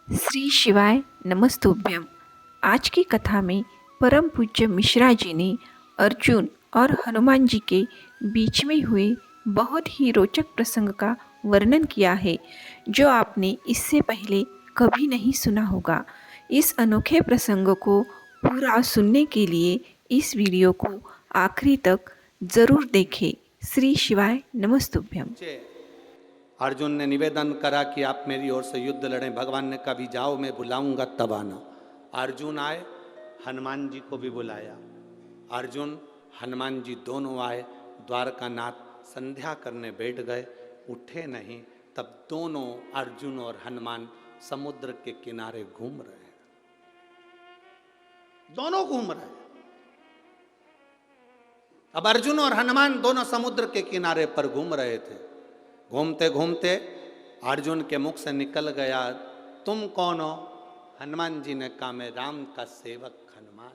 श्री शिवाय नमस्तुभ्यम। आज की कथा में परम पूज्य मिश्रा जी ने अर्जुन और हनुमान जी के बीच में हुए बहुत ही रोचक प्रसंग का वर्णन किया है, जो आपने इससे पहले कभी नहीं सुना होगा। इस अनोखे प्रसंग को पूरा सुनने के लिए इस वीडियो को आखिरी तक ज़रूर देखें। श्री शिवाय नमस्तुभ्यम। अर्जुन ने निवेदन करा कि आप मेरी ओर से युद्ध लड़ें। भगवान ने कहा भी जाओ, मैं बुलाऊंगा तब आना। अर्जुन आए, हनुमान जी को भी बुलाया। अर्जुन हनुमान जी दोनों आए। द्वारकानाथ संध्या करने बैठ गए, उठे नहीं। तब दोनों अर्जुन और हनुमान समुद्र के किनारे घूम रहे हैं। दोनों घूम रहे हैं। अब अर्जुन और हनुमान दोनों समुद्र के किनारे पर घूम रहे थे। घूमते घूमते अर्जुन के मुख से निकल गया, तुम कौन हो? हनुमान जी ने कहा, मैं राम का सेवक हनुमान,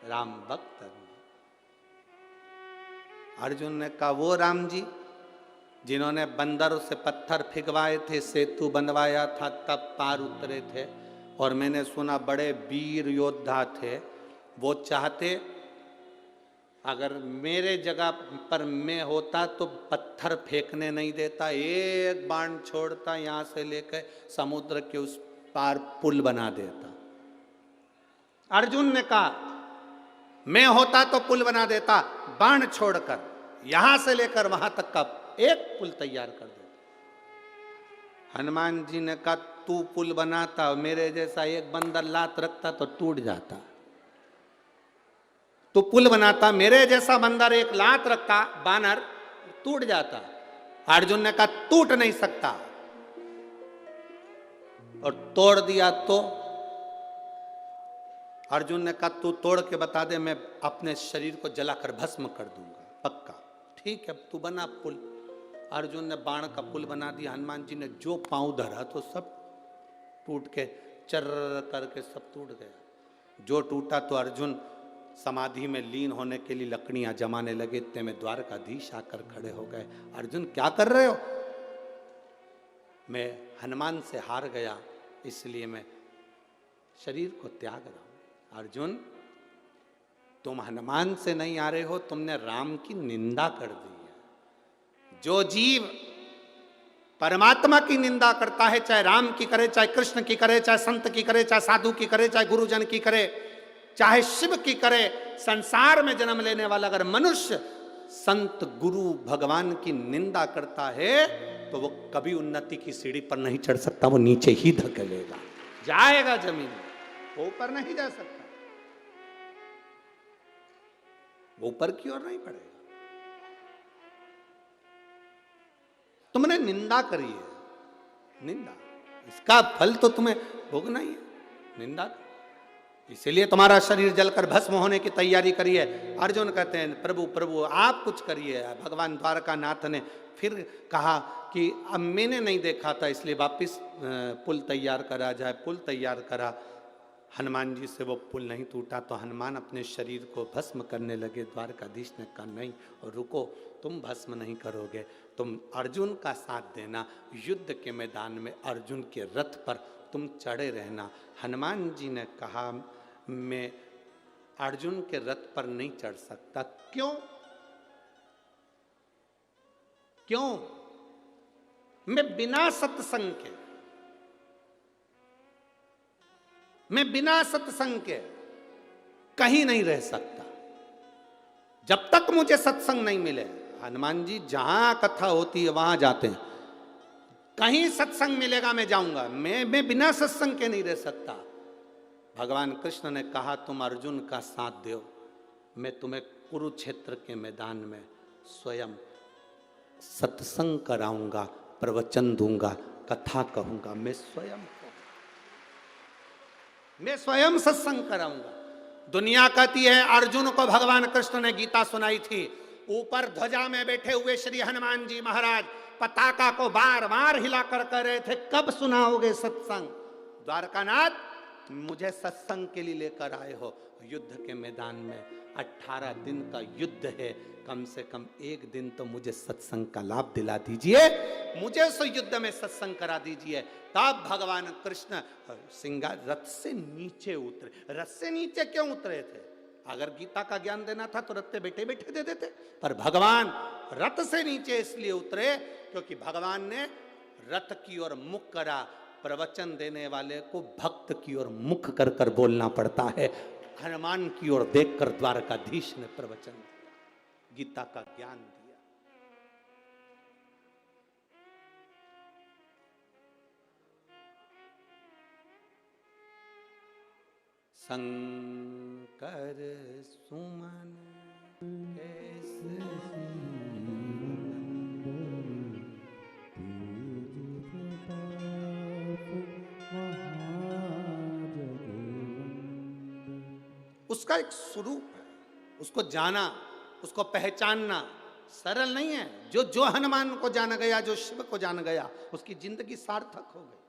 राम भक्त हनुमान। अर्जुन ने कहा, वो राम जी जिन्होंने बंदरों से पत्थर फिगवाए थे, सेतु बनवाया था, तब पार उतरे थे, और मैंने सुना बड़े वीर योद्धा थे। वो चाहते अगर मेरे जगह पर मैं होता तो पत्थर फेंकने नहीं देता, एक बाण छोड़ता, यहां से लेकर समुद्र के उस पार पुल बना देता। अर्जुन ने कहा, मैं होता तो पुल बना देता, बाण छोड़कर यहां से लेकर वहां तक का एक पुल तैयार कर देता। हनुमान जी ने कहा, तू पुल बनाता, मेरे जैसा एक बंदर लात रखता तो टूट जाता। तो पुल बनाता, मेरे जैसा बंदर एक लात रखता, बानर, टूट जाता। अर्जुन ने कहा, टूट नहीं सकता, और तोड़ दिया तो? अर्जुन ने कहा, तू तोड़ के बता दे, मैं अपने शरीर को जलाकर भस्म कर दूंगा, पक्का। ठीक है, तू बना पुल। अर्जुन ने बाण का पुल बना दिया। हनुमान जी ने जो पांव धरा तो सब टूट के चर्र करके सब टूट गया। जो टूटा तो अर्जुन समाधि में लीन होने के लिए लकड़ियां जमाने लगे। इतने में द्वारकाधीश आकर खड़े हो गए। अर्जुन, क्या कर रहे हो? मैं हनुमान से हार गया, इसलिए मैं शरीर को त्याग रहा हूं। अर्जुन, तुम हनुमान से नहीं आ रहे हो, तुमने राम की निंदा कर दी है। जो जीव परमात्मा की निंदा करता है, चाहे राम की करे, चाहे कृष्ण की करे, चाहे संत की करे, चाहे साधु की करे, चाहे गुरुजन की करे, चाहे शिव की करे, संसार में जन्म लेने वाला अगर मनुष्य संत गुरु भगवान की निंदा करता है तो वो कभी उन्नति की सीढ़ी पर नहीं चढ़ सकता, वो नीचे ही धकेलेगा, जाएगा जमीन, वो ऊपर नहीं जा सकता, वो ऊपर की ओर नहीं बढ़ेगा। तुमने निंदा करी है, निंदा, इसका फल तो तुम्हें भोगना ही है, निंदा। इसीलिए तुम्हारा शरीर जलकर भस्म होने की तैयारी करी है। अर्जुन कहते हैं, प्रभु प्रभु आप कुछ करिए। भगवान द्वारकानाथ ने फिर कहा कि अब मैंने नहीं देखा था, इसलिए वापिस पुल तैयार करा जाए। पुल तैयार करा, हनुमान जी से वो पुल नहीं टूटा, तो हनुमान अपने शरीर को भस्म करने लगे। द्वारकाधीश ने कहा, नहीं, और रुको, तुम भस्म नहीं करोगे, तुम अर्जुन का साथ देना, युद्ध के मैदान में अर्जुन के रथ पर तुम चढ़े रहना। हनुमान जी ने कहा, मैं अर्जुन के रथ पर नहीं चढ़ सकता। क्यों? क्यों? मैं बिना सत्संग के, मैं बिना सत्संग के कहीं नहीं रह सकता, जब तक मुझे सत्संग नहीं मिले। हनुमान जी जहां कथा होती है वहां जाते हैं, कहीं सत्संग मिलेगा मैं जाऊंगा, मैं बिना सत्संग के नहीं रह सकता। भगवान कृष्ण ने कहा, तुम अर्जुन का साथ दो, मैं तुम्हें कुरुक्षेत्र के मैदान में स्वयं सत्संग कराऊंगा, प्रवचन दूंगा, कथा कहूंगा, मैं स्वयं सत्संग कराऊंगा। दुनिया कहती है अर्जुन को भगवान कृष्ण ने गीता सुनाई थी। ऊपर ध्वजा में बैठे हुए श्री हनुमान जी महाराज पताका को बार बार हिलाकर कह रहे थे, कब सुनाओगे सत्संग? द्वारकानाथ मुझे सत्संग के लिए लेकर आए हो। युद्ध के मैदान में 18 दिन का युद्ध है, कम से कम एक दिन तो मुझे सत्संग का लाभ दिला दीजिए, मुझे उस युद्ध में सत्संग करा दीजिए। तब भगवान कृष्ण सिंगार रथ से नीचे उतरे। रथ से नीचे क्यों उतरे थे? अगर गीता का ज्ञान देना था तो रथ पे बैठे बैठे दे देते, पर भगवान रथ से नीचे इसलिए उतरे क्योंकि भगवान ने रथ की ओर मुख करा। प्रवचन देने वाले को भक्त की ओर मुख कर कर बोलना पड़ता है। हनुमान की ओर देखकर द्वारकाधीश ने प्रवचन दिया, गीता का ज्ञान दिया। शंकर सुमन कैसे उसका एक स्वरूप है, उसको जाना, उसको पहचानना सरल नहीं है। जो हनुमान को जान गया, जो शिव को जान गया, उसकी जिंदगी सार्थक हो गई।